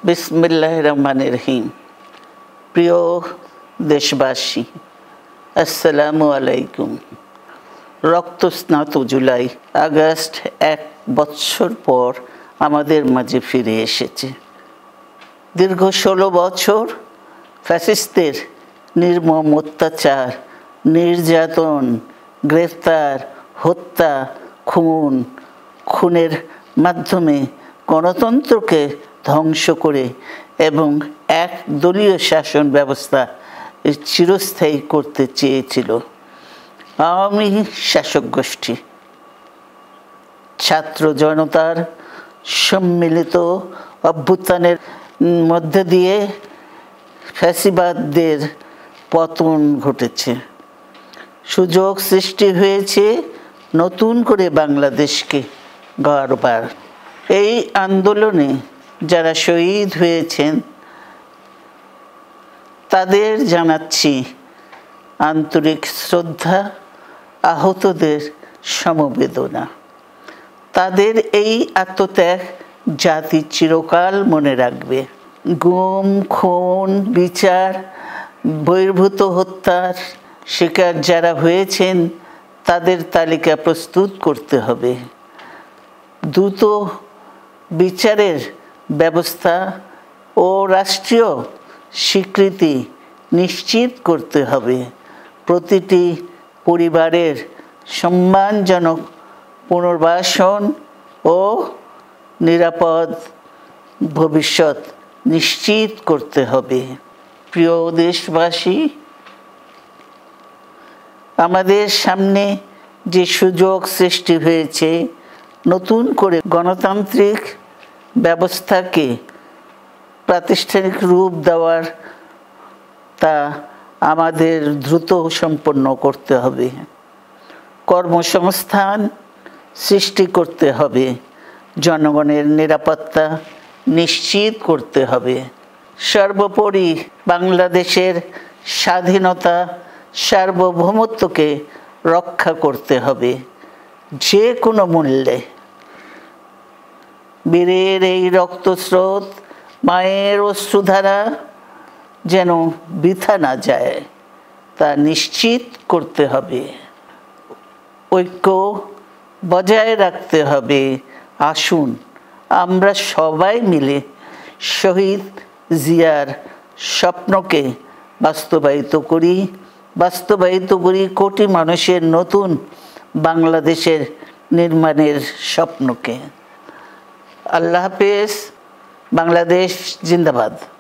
বিসমিল্লাহির রহমানির রহিম। প্রিয় দেশবাসী, আসসালামু আলাইকুম। রক্তস্নাত জুলাই আগস্ট 1 বছর পর আমাদের মাঝে ফিরে এসেছে। দীর্ঘ 16 বছর ফ্যাসিস্টদের নির্মম অত্যাচার, নির্যাতন, গ্রেফতার, হত্যা, খুনের মাধ্যমে গণতন্ত্রকে ধ্বংস করে এবং এক দলীয় শাসন ব্যবস্থা চিরস্থায়ী করতে চেয়েছিল আওয়ামী শাসক গোষ্ঠী। ছাত্র জনতার সম্মিলিত অভ্যুত্থানের মধ্যে দিয়ে ফ্যাসিবাদদের পতন ঘটেছে। সুযোগ সৃষ্টি হয়েছে নতুন করে বাংলাদেশকে গড়বার। এই আন্দোলনে যারা শহীদ হয়েছেন তাদের জানাচ্ছি আন্তরিক শ্রদ্ধা, আহতদের সমবেদনা। তাদের এই আত্মত্যাগ জাতি চিরকাল মনে রাখবে। গুম, খুন, বিচার বহির্ভূত হত্যার শিকার যারা হয়েছেন তাদের তালিকা প্রস্তুত করতে হবে। দ্রুত বিচারের ব্যবস্থা ও রাষ্ট্রীয় স্বীকৃতি নিশ্চিত করতে হবে। প্রতিটি পরিবারের সম্মানজনক পুনর্বাসন ও নিরাপদ ভবিষ্যৎ নিশ্চিত করতে হবে। প্রিয় দেশবাসী, আমাদের সামনে যে সুযোগ সৃষ্টি হয়েছে নতুন করে গণতান্ত্রিক ব্যবস্থাকে প্রাতিষ্ঠানিক রূপ দেওয়ার, তা আমাদের দ্রুত সম্পন্ন করতে হবে। কর্মসংস্থান সৃষ্টি করতে হবে, জনগণের নিরাপত্তা নিশ্চিত করতে হবে। সর্বোপরি বাংলাদেশের স্বাধীনতা, সার্বভৌমত্বকে রক্ষা করতে হবে যে কোনো মূল্যে। বীরের এই রক্তস্রোত, মায়ের অশ্রুধারা যেন বৃথা না যায় তা নিশ্চিত করতে হবে। ঐক্য বজায় রাখতে হবে। আসুন আমরা সবাই মিলে শহীদ জিয়ার স্বপ্নকে বাস্তবায়িত করি কোটি মানুষের নতুন বাংলাদেশের নির্মাণের স্বপ্নকে। আল্লাহ হাফেজ। বাংলাদেশ জিন্দাবাদ।